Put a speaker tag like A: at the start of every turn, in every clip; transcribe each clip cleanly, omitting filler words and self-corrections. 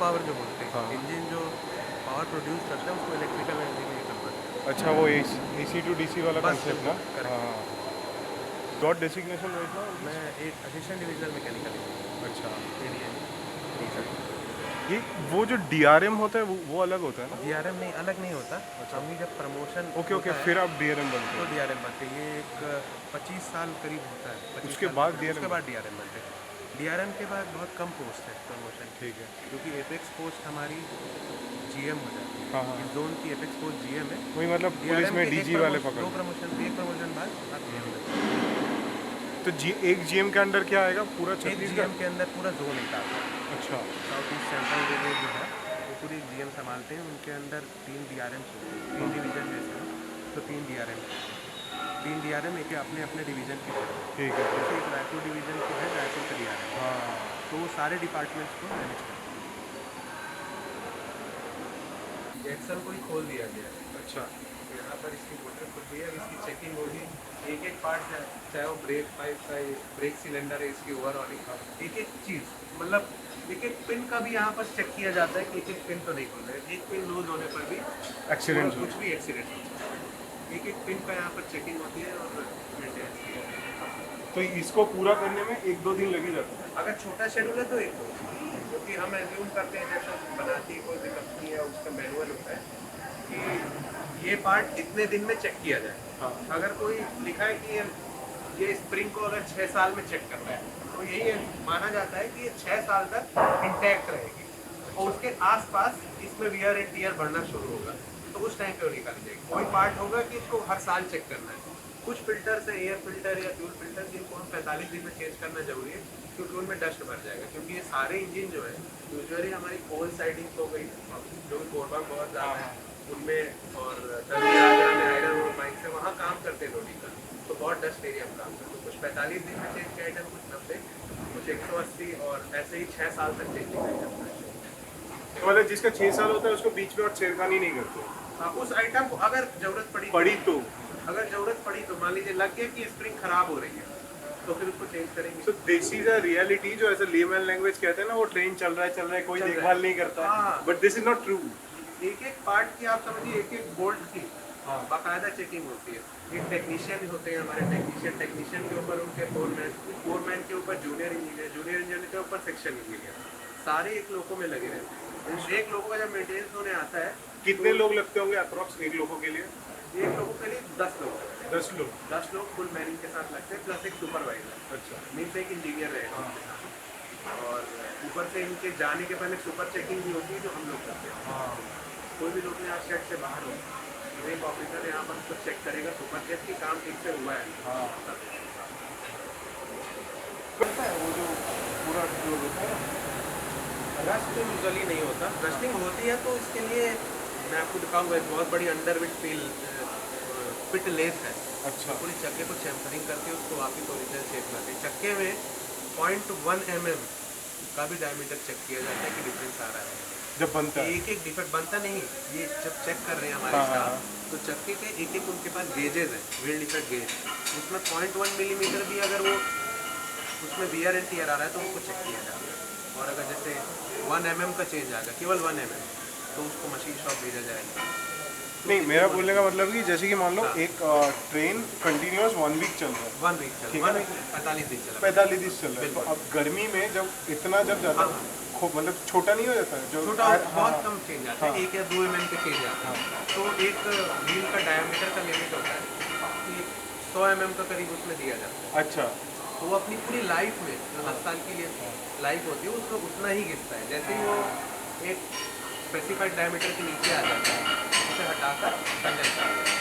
A: Power जो बोलते हैं,
B: हाँ।
A: इंजन जो पावर प्रोड्यूस करता है उसको इलेक्ट्रिकल एनर्जी में कन्वर्ट करता
B: अच्छा, वो AC टू DC वाला
A: है। बस
B: कंसेप्ट ना?
A: Simple correct.
B: हाँ। डॉट डेसिग्नेशन राइट
A: मैं
B: नाउ?
A: एक असिस्टेंट डिविजनल मैकेनिकल इंजीनियर
B: अच्छा।
A: ADM diesel.
B: ये वो जो DRM होता है वो अलग होता है ना?
A: डीआरएम नहीं, अलग नहीं होता।
B: अच्छा।
A: अभी जब प्रमोशन
B: ओके, ओके,
A: होता है
B: फिर आप DRM बनते
A: तो
B: हो।
A: डीआरएम बनते हैं। ये एक 25 साल करीब होता है, 25
B: उसके
A: साल
B: बाद
A: में
B: DRM
A: उसके बाद
B: बनते
A: डीआरएम बनते हैं। डीआरएम के बाद बहुत कम पोस्ट है प्रमोशन
B: हो।
A: की,
B: ठीक है।
A: क्योंकि एपेक्स पोस्ट हमारी जीएम हो जाती
B: हाँ,
A: है।
B: हाँ।
A: इस जोन की एपेक्स पोस्ट जीएम है।
B: वही मतलब पुलिस
A: डीआरएम
B: में
A: के
B: DG वाले पकड़
A: दो
B: लो।
A: प्रमोशन, एक प्रमोशन बाद आप जीएम
B: हम्म।
A: बन जाते
B: तो एक GM के अंडर क्या आएगा, पूरा
A: हैं। एक
B: छत्तीसगढ़?
A: जीएम के अंदर पूरा जोन एक आता है।
B: अच्छा।
A: साउथ ईस्ट सेंट्रल रेलवे जो है वो पूरी जीएम संभालते हैं। उनके अंदर 3 डीआरएम होते हैं, 3
B: हाँ।
A: डिवीजन जैसे हैं, तो 3 डीआरएम होते हैं। 3 डीआरएम एक अपने अपने डिवीजन की तरह है।
B: ठीक है, ठीक
A: जैसे
B: है।
A: एक रायपुर डिवीजन को है, रायपुर का डीआरएम,
B: हाँ।
A: तो वो सारे डिपार्टमेंट्स को मैनेज करते हैं। एक्सल को ही खोल दिया गया है।
B: अच्छा।
A: तो यहाँ पर इसकी मोटर खुल गई है, अब इसकी चेकिंग होगी। एक एक पार्ट है, चाहे वो ब्रेक पाइप का ब्रेक सिलेंडर है, इसकी ओवरऑलिंग एक एक चीज़, मतलब एक एक पिन का भी यहाँ पर चेक किया जाता है कि एक एक पिन तो नहीं खुल रहा है। एक पिन लूज होने पर भी पूरा
B: एक्सीडेंट हो।
A: कुछ भी एक्सीडेंट हो सकता है। एक एक पिन का यहाँ पर चेकिंग होती है और मेंटेनेंस की जाती है।
B: तो इसको पूरा करने में 1-2 दिन लग ही जाता है।
A: अगर छोटा शेड्यूल है तो एक दो, क्योंकि हम एज्यूम करते हैं जैसे बनाती कोई भी कंपनी है उसका मैनुअल होता है कि ये पार्ट इतने दिन में चेक किया जाए।
B: हाँ।
A: अगर कोई लिखा है कि ये स्प्रिंग को अगर 6 साल में चेक करना है तो यही माना जाता है कि ये 6 साल तक इंटैक्ट रहेगी, और उसके आसपास इसमें वियर एंड टियर बढ़ना शुरू होगा, तो उस टाइम पे वो निकाली जाएगी। कोई पार्ट होगा कि इसको हर साल चेक करना है। कुछ फिल्टर से एयर फिल्टर या फ्यूल फिल्टर जिनको हम 45 दिन में चेंज करना जरूरी है, क्योंकि उनमें डस्ट भर जाएगा। क्योंकि ये सारे इंजन जो है यूजुअली हमारी कोल साइडिंग हो गई, जो भी कोरबा बहुत ज़्यादा है उनमें, और आयरन और माइक से वहाँ काम करते हैं लोडिंग का, तो बहुत डस्ट एरिया में काम करते हैं। कुछ 45 दिन में चेंज किया आइटम, कुछ 90, कुछ 180, और ऐसे ही 6 साल तक चेंज किया जाता है।
B: तो मतलब जिसका 6 साल होता है उसको बीच में और छेड़खानी नहीं करते?
A: हाँ, उस आइटम को अगर जरूरत पड़ी
B: तो
A: अगर जरूरत पड़ी तो मान लीजिए लग गया कि स्प्रिंग खराब हो रही है तो फिर उसको चेंज करेंगे।
B: तो दिस इज अ रियलिटी, जो ऐसा लेमन लैंग्वेज कहते हैं ना, वो ट्रेन चल रहा है कोई
A: चल रहा है।
B: देखभाल नहीं करता है,
A: हाँ।
B: But this is not true.
A: एक एक पार्ट की आप समझिए, एक एक बोल्ट की
B: हाँ।
A: बाकायदा चेकिंग होती है। एक टेक्नीशियन होते हैं हमारे, टेक्नीशियन के ऊपर उनके फोरमैन के ऊपर जूनियर इंजीनियर के ऊपर सेक्शन इंजीनियर, सारे एक लोगों में लगे रहते हैं। एक लोगों का जब मेंटेनेंस होने आता है,
B: कितने लोग लगते होंगे अप्रोक्स एक लोगों के लिए?
A: एक लोगों के लिए 10 लोग
B: 10 लोग।
A: 10 लोग फुल मैनिंग के साथ लगते हैं, प्लस एक सुपरवाइजर,
B: अच्छा।
A: मीन्स एक इंजीनियर रहेगा
B: हाँ।
A: उनके साथ। और ऊपर से इनके जाने के पहले सुपर चेकिंग भी होती है जो हम लोग करते हैं।
B: हाँ।
A: कोई भी लोग यहाँ सेट से बाहर हो, एक ऑफिसर यहाँ पर उसको चेक करेगा, सुपर चेक की काम ठीक से हुआ है।
B: हाँ। करता है वो जो पूरा जो होता है ना?
A: रस्ट यूजुअली नहीं होता, रस्टिंग होती है तो इसके लिए मैं आपको दिखाऊंगा, एक बहुत बड़ी अंडरविट पिट लेस है।
B: अच्छा।
A: पूरी चक्के को चैम्फरिंग करके उसको वापिस ओरिजिनल शेप में आती है। चक्के में 0.1 mm का भी डायमीटर चेक किया जाता है कि डिफरेंस आ रहा है।
B: जब बनता है
A: एक एक डिफेक्ट बनता नहीं, ये जब चेक कर रहे हैं हमारे
B: हाँ,
A: स्टाफ, तो चक्के के एक एक उनके पास गेजेस हैं, व्हील डिफेक्ट गेज, उसमें 0.1 मिलीमीटर भी अगर वो उसमें वियर एंड टियर आ रहा है तो उसको चेक किया जाता है। और अगर जैसे 1 mm का चेंज आ गया, केवल 1 mm, तो उसको मशीन शॉप भेजा जाएगा।
B: नहीं, मेरा बोलने का मतलब कि जैसे कि मान लो एक ट्रेन कंटिन्यूअस 1 वीक चल रहा है,
A: 1 वीक चला,
B: ठीक है
A: 1 वीक 45 दिन चला।
B: 45 दिन चल रहा है, तो
A: बिल्कुल।
B: अब गर्मी में जब इतना जब जाता है, मतलब छोटा नहीं हो जाता है जो
A: छोटा
B: टायर?
A: बहुत
B: हाँ,
A: कम चेंज आता है,
B: हाँ।
A: 1 या 2 mm के चेंज आता है। तो एक व्हील का डायमीटर का लिमिट होता है कि 100 mm का करीब उसमें दिया जाता है।
B: अच्छा।
A: तो वो अपनी पूरी लाइफ में जो 10 साल की लिए लाइफ होती है उसमें उतना ही गिरता है। जैसे ही वो एक स्पेसिफाइड डायमीटर के नीचे आ जाता है, उसे हटाकर कंडेंस कर देते हैं।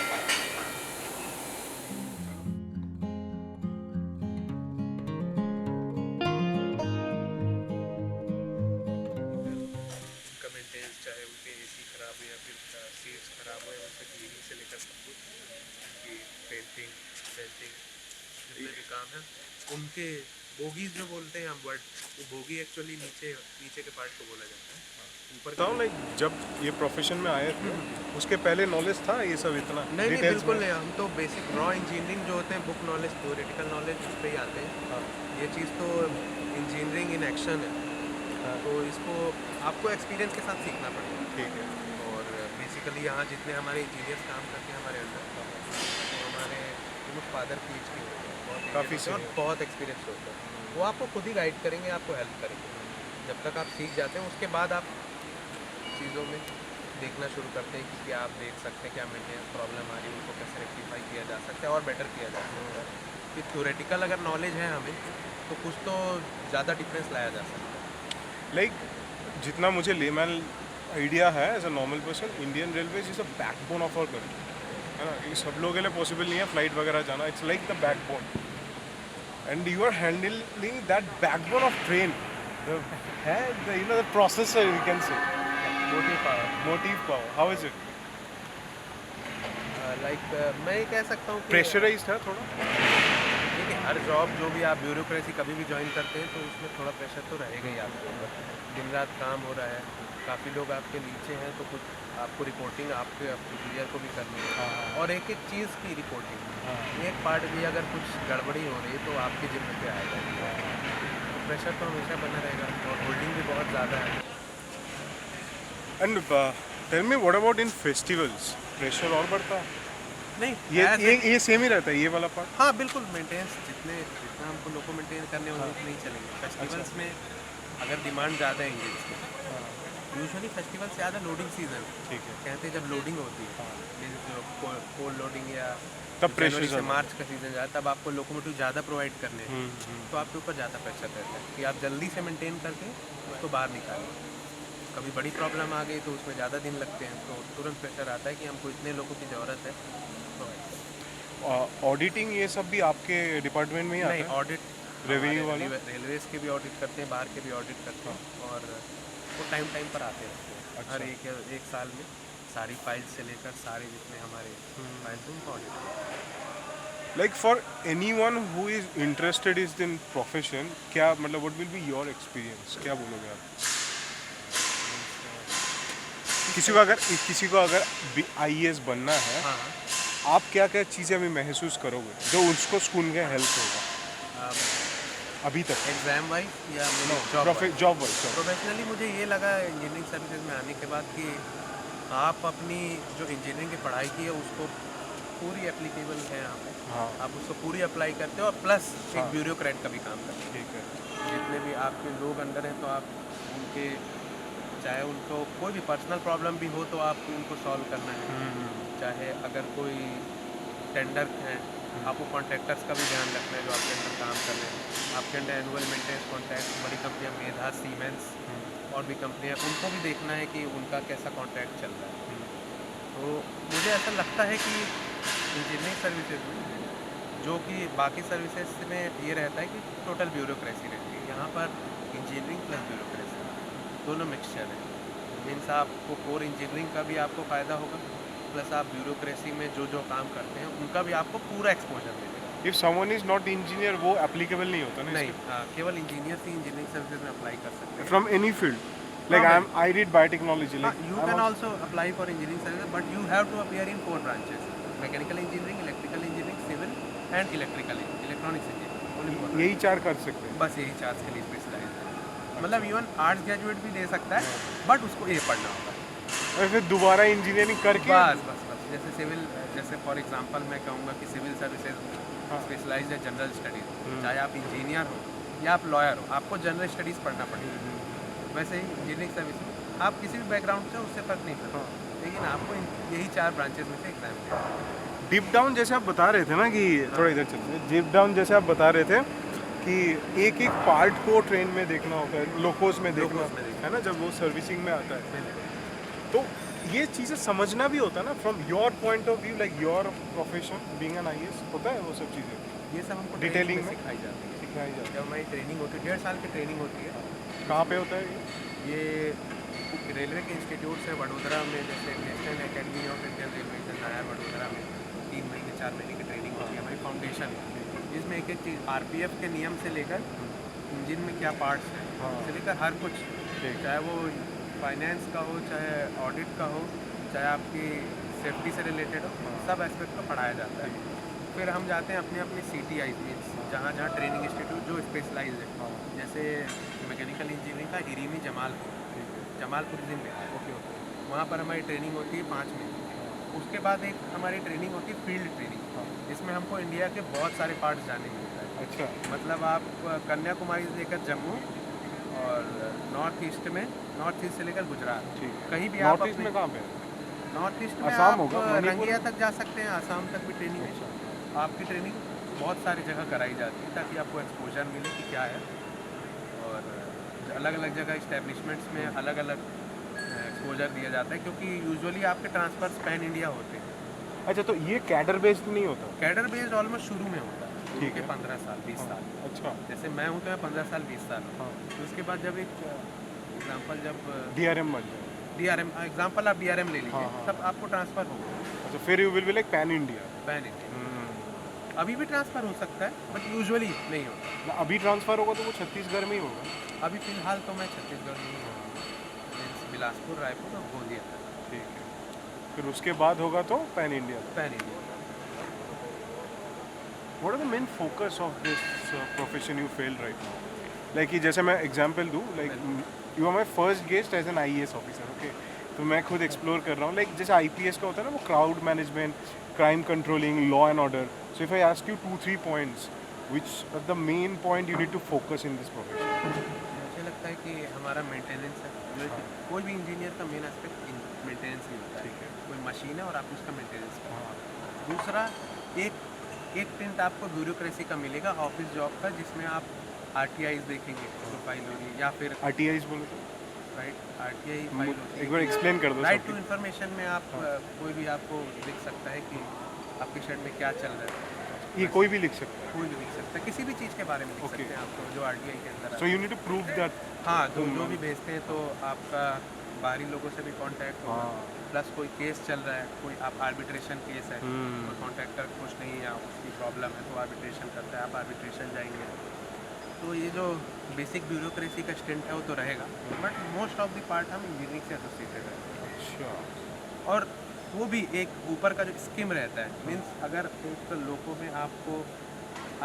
A: उनका मेंटेनेंस, चाहे उनके एसी खराब हो या फिर सीट्स खराब हो, या उनसे क्लीनिंग से लेकर सब कुछ, उनकी पेंटिंग पेंटिंग जितने भी काम है, उनके बोगीज जो बोलते हैं हम वर्ड, वो बोगी एक्चुअली नीचे के पार्ट को बोला जाता है। ऊपर
B: बताओ, लाइक जब ये प्रोफेशन में आए थे उसके पहले नॉलेज था ये सब इतना?
A: नहीं
B: डिटेल्स
A: बिल्कुल
B: में?
A: नहीं, हम तो बेसिक रॉ इंजीनियरिंग जो होते हैं, बुक नॉलेज, थ्योरेटिकल नॉलेज, उस पर ही आते हैं।
B: हाँ।
A: ये चीज़ तो इंजीनियरिंग इन एक्शन है।
B: हाँ।
A: तो इसको आपको एक्सपीरियंस के साथ सीखना पड़ेगा।
B: ठीक है।
A: और बेसिकली यहाँ जितने हमारे इंजीनियर्स काम करते हैं हमारे अंडर, तो हमारे प्रमुख फादर PhD होते हैं, बहुत
B: काफ़ी
A: इंजीनियर होते हैं और
B: senior।
A: बहुत एक्सपीरियंस होते हैं। वो आपको खुद ही गाइड करेंगे, आपको हेल्प करेंगे। जब तक आप सीख जाते हैं उसके बाद आप चीज़ों में देखना शुरू करते हैं कि क्या आप देख सकते हैं, क्या मेंटेनेंस प्रॉब्लम आ रही है, उनको कैसे रेक्टिफाई किया जा सकता है और बेटर किया जा सकता है। कि थ्योरेटिकल अगर नॉलेज है हमें तो कुछ तो ज़्यादा डिफरेंस लाया जा सकता है।
B: लाइक जितना मुझे लेमैन आइडिया है as a normal person, Indian railways is a backbone of our country, है ना। ये सब लोगों के लिए पॉसिबल नहीं है फ्लाइट वगैरह जाना। It's like the backbone and you are handling that backbone of train, है the the processor we can say,
A: motive power,
B: motive power, how is it?
A: Like मैं ये कह सकता हूँ कि
B: प्रेशराइज्ड है थोड़ा?
A: देखिए, हर जॉब जो भी आप ब्यूरोक्रेसी कभी भी ज्वाइन करते हैं तो उसमें थोड़ा प्रेशर तो रहेगा ही आपके ऊपर। दिन रात काम हो रहा है, काफ़ी लोग आपके नीचे हैं, तो कुछ आपको रिपोर्टिंग आपके सुपीरियर को भी करनी है।
B: हाँ।
A: और एक एक चीज़ की रिपोर्टिंग,
B: हाँ।
A: एक पार्ट भी अगर कुछ गड़बड़ी हो रही है तो आपके जिम्मे पे आएगा। तो प्रेशर तो हमेशा बना रहेगा और होल्डिंग भी बहुत ज़्यादा है।
B: And tell me what about in festivals, pressure और बढ़ता है?
A: नहीं,
B: ये
A: as
B: ये सेम ही रहता है ये वाला पार्ट?
A: हाँ बिल्कुल, मेंटेनेंस जितना हमको लोग को मेंटेन करने होंगे उतने ही चलेंगे। फेस्टिवल्स में अगर डिमांड ज़्यादा है इंजन्स की, यूजुअली फेस्टिवल से ज़्यादा लोडिंग सीजन
B: ठीक है।
A: कहते हैं, जब लोडिंग होती है मीन्स जो कोल्ड लोडिंग या
B: तब प्रेशर
A: जनवरी से
B: ज़्यादा।
A: मार्च का सीजन जाता है, तब आपको लोकोमोटिव ज़्यादा प्रोवाइड करने हैं, तो आपके ऊपर ज़्यादा प्रेशर रहता है कि आप जल्दी से मेंटेन करके उसको बाहर निकालें। कभी बड़ी प्रॉब्लम आ गई तो उसमें ज़्यादा दिन लगते हैं, तो तुरंत प्रेशर आता है कि हमको इतने लोगों की ज़रूरत है। तो
B: ऑडिटिंग ये सब भी आपके डिपार्टमेंट में ही आता
A: नहीं,
B: है?
A: ऑडिट
B: रेवेन्यू वाला?
A: रेलवेज के भी ऑडिट करते हैं, बाहर के भी ऑडिट करते हैं, और वो टाइम पर आते रहते हैं। हर एक साल में सारी फाइल्स से लेकर सारे जितने हमारे फाइल्स हैं उनको audit.
B: Like for anyone who is interested is in profession, क्या मतलब what will be your experience, क्या बोलोगे आप? किसी को अगर IAS बनना है,
A: हाँ हाँ,
B: आप क्या क्या चीज़ें अभी महसूस करोगे जो उसको सुन के हेल्प होगा अभी तक?
A: एग्ज़ाम वाइज या
B: जॉब वाइज?
A: प्रोफेशनली मुझे ये लगा इंजीनियरिंग सर्विसेज में आने के बाद कि आप अपनी जो इंजीनियरिंग की पढ़ाई की है उसको पूरी एप्लीकेबल है यहाँ पे।
B: हाँ।
A: आप उसको पूरी अप्लाई करते हो और प्लस
B: हाँ।
A: एक ब्यूरोक्रेट का भी काम करते हो।
B: ठीक है।
A: जितने भी आपके लोग अंदर हैं तो आप उनके, चाहे उनको कोई भी पर्सनल प्रॉब्लम भी हो तो आपको उनको सॉल्व करना है। चाहे अगर कोई टेंडर है, आपको कॉन्ट्रैक्टर्स का भी ध्यान रखना है जो आपके अंदर काम कर रहे हैं। आपके अंदर एनुअल मेंटेनेंस कॉन्ट्रैक्ट, बड़ी कंपनियाँ मेधा, सीमेंस और भी कंपनियाँ, उनको भी देखना है कि उनका कैसा कॉन्ट्रैक्ट चल रहा है। तो मुझे ऐसा लगता है कि इंजीनियरिंग सर्विसेज में जो कि बाकी सर्विसेज में ये रहता है कि टोटल ब्यूरोक्रेसी रहती है, यहाँ पर इंजीनियरिंग प्लस ब्यूरोक्रेसी दोनों मिक्सचर है। मीन्स आपको कोर इंजीनियरिंग का भी आपको फ़ायदा होगा, प्लस आप ब्यूरोक्रेसी में जो जो काम करते हैं उनका भी आपको पूरा एक्सपोजर मिलेगा।
B: If someone is not engineer वो एप्लीकेबल नहीं होता ना?
A: नहीं, केवल इंजीनियर ही इंजीनियरिंग सर्विसेज में अप्लाई कर सकते हैं।
B: From any field, like I did biotechnology, like
A: You can also apply for engineering services, but you have to appear in 4 branches: mechanical engineering, electrical engineering, civil and electronics engineering. Only 4
B: यही 4 कर सकते हैं?
A: बस यही 4 के लिए specialise है। मतलब इवन आर्ट्स ग्रेजुएट भी दे सकता है, बट उसको ये पढ़ना होगा।
B: और फिर दोबारा इंजीनियरिंग करके
A: बस जैसे सिविल, जैसे फॉर एग्जांपल मैं कहूँगा कि सिविल सर्विसेज स्पेशलाइज है जनरल स्टडीज, चाहे आप इंजीनियर हो या आप लॉयर हो, आपको जनरल स्टडीज़ पढ़ना पड़ेगा। वैसे ही इंजीनियरिंग सर्विस में आप किसी भी बैकग्राउंड से उससे फर्क नहीं पड़ता, लेकिन आपको यही 4 ब्रांचेज में से एग्जाम देना है।
B: डीप डाउन जैसे आप बता रहे थे ना कि थोड़ा इधर चलते हैं, डीप डाउन जैसे आप बता रहे थे कि एक एक पार्ट को ट्रेन में देखना होता है, लोकोस में देखना है ना, जब वो सर्विसिंग में आता है। तो ये चीज़ें समझना भी होता है ना, from your point of view, like your profession being an IAS, होता है वो सब चीज़ें?
A: ये सब हमको
B: डिटेलिंग
A: में
B: में
A: सिखाई जाती है।
B: सिखाई जाती
A: जब हमारी ट्रेनिंग होती है, 1.5 साल की ट्रेनिंग होती है।
B: है। कहाँ पे होता है ये?
A: ये रेलवे के इंस्टीट्यूट से वडोदरा में, जैसे national academy of Indian railway नया वडोदरा में 3 महीने 4 महीने की ट्रेनिंग होती है हमारी फाउंडेशन, जिसमें एक एक चीज़ RPF के नियम से लेकर इंजन में क्या पार्ट्स हैं,
B: हाँ।
A: से लेकर हर कुछ, चाहे वो फाइनेंस का हो, चाहे ऑडिट का हो, चाहे आपकी सेफ्टी से रिलेटेड हो, सब एस्पेक्ट को पढ़ाया जाता है। फिर हम जाते हैं अपने अपने CTI मीन्स जहाँ जहाँ ट्रेनिंग इंस्टीट्यूट जो स्पेशलाइज है,
B: हाँ
A: जैसे मैकेनिकल इंजीनियरिंग का इरीमी जमालपुर ज़िले है,
B: ओके ओके
A: वहाँ पर हमारी ट्रेनिंग होती है 5 महीने। उसके बाद एक हमारी ट्रेनिंग होती है फील्ड ट्रेनिंग,
B: हाँ
A: जिसमें हमको इंडिया के बहुत सारे पार्ट्स जाने मिलता है।
B: अच्छा
A: मतलब आप कन्याकुमारी से लेकर जम्मू और नॉर्थ ईस्ट से लेकर गुजरात,
B: ठीक है।
A: कहीं भी आप
B: नॉर्थ ईस्ट में कहाँ पे है?
A: नॉर्थ ईस्ट में
B: असम
A: आप
B: होगा, मणिपुर?
A: रंगिया तक जा सकते हैं, आसाम तक भी ट्रेनिंग है।
B: अच्छा
A: आपकी ट्रेनिंग बहुत सारी जगह कराई जाती है ताकि आपको एक्सपोजर मिले कि क्या है, और अलग अलग जगह इस्टेब्लिशमेंट्स में अलग अलग एक्सपोजर दिया जाता है, क्योंकि यूजुअली आपके ट्रांसफर्स पैन इंडिया होते हैं।
B: अच्छा, तो ये कैडर बेस्ड नहीं होता?
A: कैडर बेस्ड ऑलमोस्ट शुरू में होता है,
B: ठीक
A: के
B: है।
A: 15 साल 20 साल।
B: अच्छा
A: जैसे मैं हूँ तो मैं 15 साल 20 साल हूँ।
B: हाँ
A: तो उसके बाद जब एक एग्जाम्पल जब
B: DRM बन जाए।
A: DRM एग्जाम्पल आप DRM ले लीजिए,
B: हाँ, हाँ।
A: तब आपको ट्रांसफ़र होगा
B: अच्छा, फिर you will be like pan India.
A: Pan India. अभी भी ट्रांसफ़र हो सकता है बट यूजुअली नहीं होता।
B: अभी ट्रांसफर होगा तो वो छत्तीसगढ़ में ही होगा।
A: अभी फ़िलहाल तो मैं छत्तीसगढ़ में ही हूँ, मीन्स बिलासपुर, रायपुर और गोंदिया तक
B: ठीक है, फिर उसके बाद होगा तो pan India.
A: Pan India.
B: What are the main focus of this profession you feel right now? Like कि जैसे मैं एग्जांपल दूँ, like you are my first guest as an IAS officer, okay? तो मैं खुद एक्सप्लोर कर रहा हूँ, लाइक जैसे IPS का होता है ना, वो crowd management, crime controlling, law and order. So if I ask you 2-3 points, which are the main point you need to focus in this profession?
A: मुझे लगता है कि हमारा मेंटेनेंस है, जो
B: हाँ।
A: कोई भी इंजीनियर का मेन एस्पेक्ट मेंटेनेंस ही होता है।
B: ठीक है।
A: कोई मशीन है और आप उसका मेंटेनेंस करें।
B: हाँ
A: दूसरा, एक टिंट आपको ब्यूरोक्रेसी का मिलेगा ऑफिस जॉब का, जिसमें आप RTIs देखेंगे, प्रोफाइल होगी, या फिर
B: RTIs बोलो तो
A: राइट RTI फाइल होती
B: एक बार एक्सप्लेन कर दो।
A: राइट
B: सबकी।
A: टू इन्फॉर्मेशन में आप कोई भी आपको दिख सकता है कि आपके शेड में क्या चल रहा है।
B: ये कोई भी लिख सकता है।
A: कोई भी दिख सकता है, किसी भी चीज़ के बारे में लिख
B: Okay.
A: सकते हैं आपको, जो RTI के अंदर
B: so you need to prove that.
A: हाँ, जो भी भेजते हैं तो आपका बाहरी लोगों से भी कांटेक्ट होगा,
B: हाँ।
A: प्लस कोई केस चल रहा है, कोई आप आर्बिट्रेशन केस है, कोई कॉन्ट्रैक्टर खुश नहीं है या उसकी प्रॉब्लम है तो आर्बिट्रेशन करता है, आप आर्बिट्रेशन जाएंगे। तो ये जो बेसिक ब्यूरोक्रेसी का स्टेंट है वो तो रहेगा, but most of the part हम इंजीनियरिंग से एसोसिएटेड है।
B: अच्छा।
A: और वो भी एक ऊपर का जो स्कीम रहता है, मीन्स अगर एक लोगों में आपको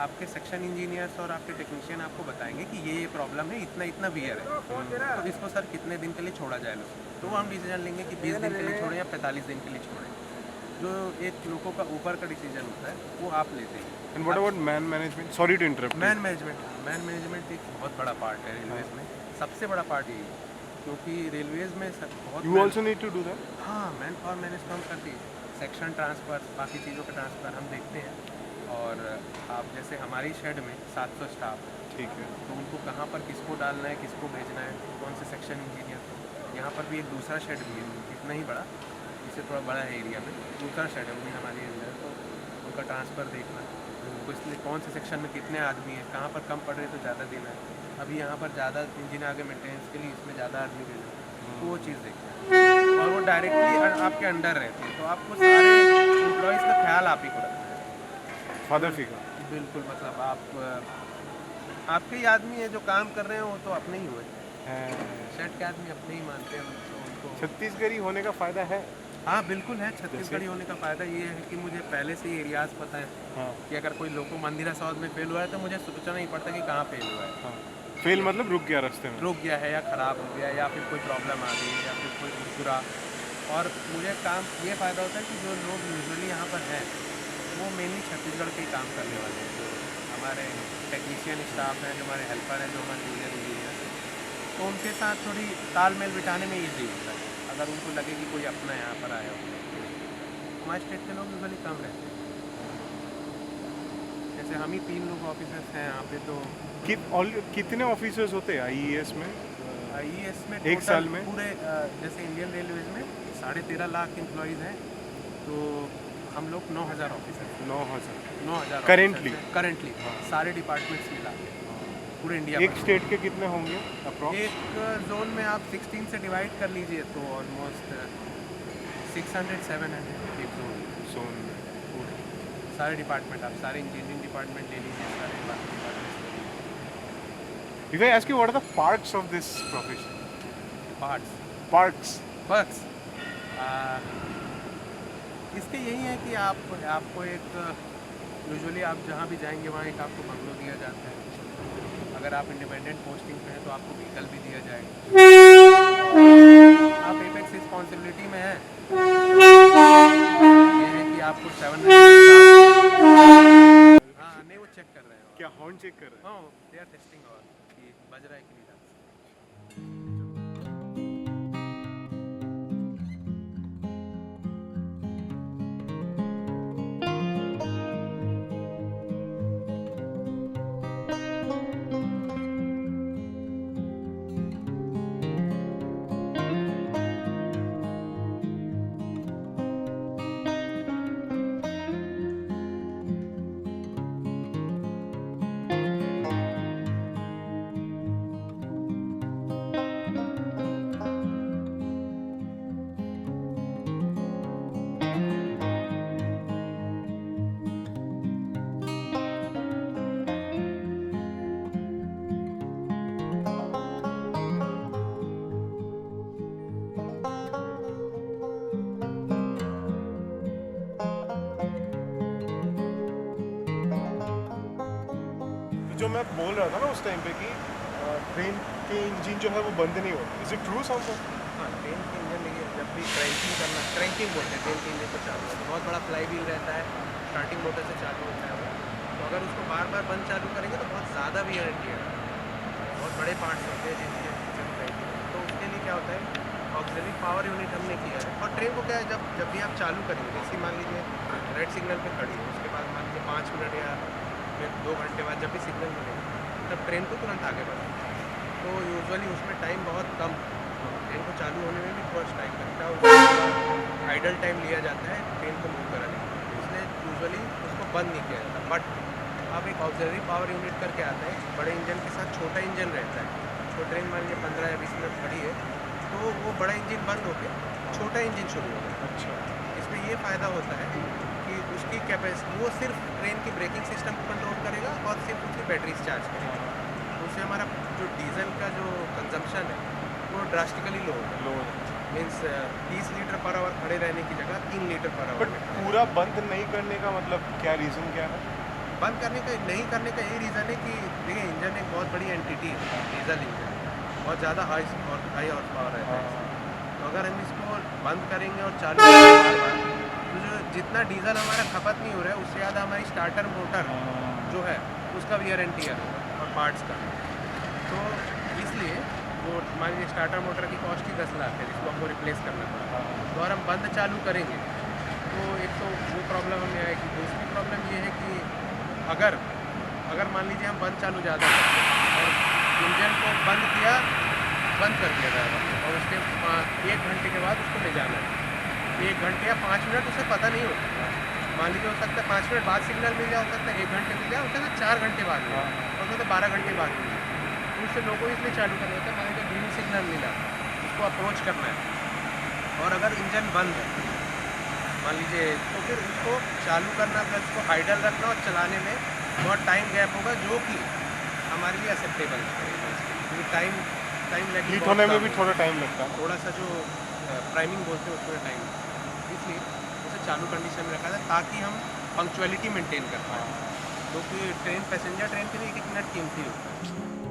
A: आपके सेक्शन इंजीनियर्स और आपके टेक्नीशियन आपको बताएंगे कि ये प्रॉब्लम है, इतना इतना वियर है, तो इसको सर कितने दिन के लिए छोड़ा जाए लोग, तो वो हम डिसीजन लेंगे कि 20 दिन के लिए छोड़ें या 45 दिन के लिए छोड़ें। जो एक लोगों का ऊपर का डिसीजन होता है वो आप लेते हैं।
B: And what about man management? Sorry to interrupt.
A: Man management एक बहुत बड़ा पार्ट है रेलवेज़ में, सबसे बड़ा पार्ट यही है, क्योंकि रेलवेज़ में बहुत
B: you also need to do that?
A: हाँ, मैन पावर मैनेज तो हम करते हैं, सेक्शन ट्रांसफ़र, बाकी चीज़ों का ट्रांसफ़र हम देखते हैं। और आप जैसे हमारी शेड में 700 स्टाफ,
B: ठीक है।
A: तो उनको कहाँ पर किसको डालना है, किसको भेजना है, कौन से सेक्शन इंजीनियर। यहाँ पर भी एक दूसरा शेड भी है, इतना ही बड़ा, इससे थोड़ा बड़ा है एरिया में, दूसरा शेड है, वो भी हमारी एरिया है, तो उनका ट्रांसफ़र देखना, तो इसलिए कौन से सेक्शन में कितने आदमी हैं, कहाँ पर कम पड़ रहे तो ज़्यादा देना है, अभी यहाँ पर ज़्यादा इंजन आगे मेंटेनेंस के लिए इसमें ज़्यादा आदमी देना है, तो वो चीज़ देखना है। और वो डायरेक्टली आपके अंडर रहते हैं, तो आपको सारे एम्प्लॉयज़ का ख्याल आप ही को रखना है।
B: Father figure.
A: बिल्कुल, मतलब आपके ही आदमी है जो काम कर रहे हैं, वो तो अपने ही हुए, शेड के आदमी अपने ही मानते हैं तो उनको।
B: छत्तीसगढ़ी होने का फायदा है।
A: हाँ बिल्कुल है, छत्तीसगढ़ी होने का फ़ायदा ये है कि मुझे पहले से ही एरियाज़ पता है,
B: हाँ
A: कि अगर कोई लोको मंदिरा साउथ में फेल हुआ है तो मुझे सोचना नहीं पड़ता कि कहाँ फेल हुआ है,
B: हाँ। फेल मतलब रुक गया रास्ते में।
A: रुक गया है या ख़राब हो गया या फिर कोई प्रॉब्लम आ गई या फिर कोई बुरा। और मुझे काम ये फ़ायदा होता है कि जो लोग यूजुअली यहाँ पर हैं वो मेनली छत्तीसगढ़ के ही काम करने वाले हैं, जो हमारे टेक्नीशियन स्टाफ हैं, जो हमारे हेल्पर हैं, जो हमारे जूनियर इंजीनियर हैं, तो उनके साथ थोड़ी तालमेल बिठाने में ईजी होता है, अगर उनको लगे कि कोई अपना यहाँ पर आया हो। हमारे स्टेट के लोग यूजुअली कम रहते हैं, जैसे हम ही 3 लोग ऑफिसर्स हैं यहाँ पे, तो
B: कितने ऑफिसर्स होते हैं IAS में?
A: IAS में
B: एक
A: total
B: साल में?
A: पूरे जैसे इंडियन रेलवेज में 13.5 लाख एम्प्लॉयज़ हैं, तो हम लोग 9,000 ऑफिसर
B: 9,000
A: करंटली
B: Currently?
A: सारे डिपार्टमेंट्स मिला के पूरे इंडिया
B: एक स्टेट के कितने होंगे अप्रॉक्स?
A: एक जोन में आप 16 से डिवाइड कर लीजिए तो ऑलमोस्ट 600-700 एक जोन, सारे डिपार्टमेंट, आप सारे इंजीनियरिंग डिपार्टमेंट ले लीजिए, सारे बाकी डिपार्टमेंट्स ले लीजिए।
B: If I ask you what are the parts of this profession? Parts.
A: Perks इसके यही है कि आपको एक यूजुअली आप जहाँ भी जाएंगे वहाँ एक आपको बंगलो दिया जाता है। अगर आप इंडिपेंडेंट पोस्टिंग पे हैं तो आपको व्हीकल भी दिया जाएगा। आप एपेक्स रिस्पॉन्सिबिलिटी में हैं, ये है कि आपको 700। हाँ नहीं, वो चेक कर रहे हैं।
B: क्या हॉर्न चेक कर रहे हैं?
A: हाँ, दे आर टेस्टिंग और कि बज रहा है कि नहीं डांस।
B: जो मैं बोल रहा था ना उस टाइम पे कि ट्रेन के इंजन जो है वो बंद नहीं होते, इज इट ट्रू समथिंग?
A: हाँ, ट्रेन के इंजन देखिए, जब भी क्रैंकिंग करना, क्रैंकिंग बोलते हैं ट्रेन के इंजन को चालू होता है, बहुत बड़ा फ्लाई व्हील रहता है, स्टार्टिंग मोटर से चालू होता है वो। तो अगर उसको बार बार बंद चालू करेंगे तो बहुत ज़्यादा भी एनर्जी है, बहुत बड़े पार्ट्स होते हैं जिनके चल रहे हैं। तो उसके लिए क्या होता है, ऑक्सिलरी पावर यूनिट हमने किया है। और ट्रेन को क्या है, जब भी आप चालू करेंगे, जैसे मान लीजिए रेड सिग्नल पे खड़ी है, उसके बाद मान लीजिए 5 मिनट या फिर 2 घंटे बाद जब भी सिग्नल मिलेगा तब ट्रेन को तुरंत आगे बढ़ाएं। तो यूजुअली उसमें टाइम बहुत कम, ट्रेन को चालू होने में भी थोड़ा टाइम लगता है, उसमें आइडल टाइम लिया जाता है ट्रेन को मूव कराने के लिए, इसलिए यूजुअली उसको बंद नहीं किया जाता। बट अब एक ऑक्सिलरी पावर यूनिट करके आता है, बड़े इंजन के साथ छोटा इंजन रहता है। तो ट्रेन मान लीजिए 15 या 20 मिनट खड़ी है, तो वो बड़ा इंजन बंद होकर छोटा इंजन शुरू होगा।
B: अच्छा,
A: इसमें ये फ़ायदा होता है कि उसकी कैपेसिटी, वो सिर्फ ट्रेन की ब्रेकिंग सिस्टम को कंट्रोल करेगा और सिर्फ उसकी बैटरी चार्ज करेगा। तो उससे हमारा जो डीजल का जो कंजम्पशन है वो ड्रास्टिकली लो होगा।
B: लो।
A: मीन्स 30 लीटर पर आवर खड़े रहने की जगह 3 लीटर पर आवर
B: बट
A: में खड़े।
B: पूरा बंद नहीं करने का मतलब क्या रीज़न क्या है?
A: बंद करने का, नहीं करने का यही रीज़न है कि देखिए, इंजन एक बहुत बड़ी एंटिटी है, डीजल इंजन बहुत ज़्यादा हाई हॉर्स पावर रहता है। तो अगर हम इसको बंद करेंगे और चालू करेंगे तो जो जितना डीजल हमारा खपत नहीं हो रहा है, उससे ज़्यादा हमारी स्टार्टर मोटर जो है उसका वियर एंड टियर और पार्ट्स का। तो इसलिए वो मान लीजिए स्टार्टर मोटर की कॉस्ट ही 10 लाख है, जिसको हमको रिप्लेस करना पड़ा। तो अगर हम बंद चालू करेंगे तो एक तो वो प्रॉब्लम हमें आएगी। दूसरी प्रॉब्लम ये है कि अगर मान लीजिए हम बंद चालू ज़्यादा करते हैं और इंजन को बंद कर दिया जाएगा और उसके 1 घंटे के बाद उसको ले जाना है, 1 घंटे या 5 मिनट उसे पता नहीं होता। मान लीजिए हो सकता है 5 मिनट बाद सिग्नल मिल जाए, हो सकता है 1 घंटे मिल जाए, हो सकता है 4 घंटे बाद मिल जाए, हो सकता है 12 घंटे बाद मिल जाए। तो उससे लोगों को इसलिए चालू करना होता है, मान लीजिए ग्रीन सिग्नल मिला, उसको अप्रोच करना है और अगर इंजन बंद है मान लीजिए, तो फिर उसको चालू करना प्लस उसको आइडल रखना और चलाने में बहुत टाइम गैप होगा, जो कि हमारे लिए एक्सेप्टेबल है। क्योंकि टाइम लगे,
B: हीट होने में भी थोड़ा टाइम लगता है।
A: थोड़ा सा जो प्राइमिंग बोलते हैं उसमें टाइम लगता है, इसलिए उसे चालू कंडीशन में रखा था ताकि हम पंक्चुअलिटी मेंटेन कर पाएँ। क्योंकि पैसेंजर ट्रेन के लिए 1-1 मिनट कीमती होता है।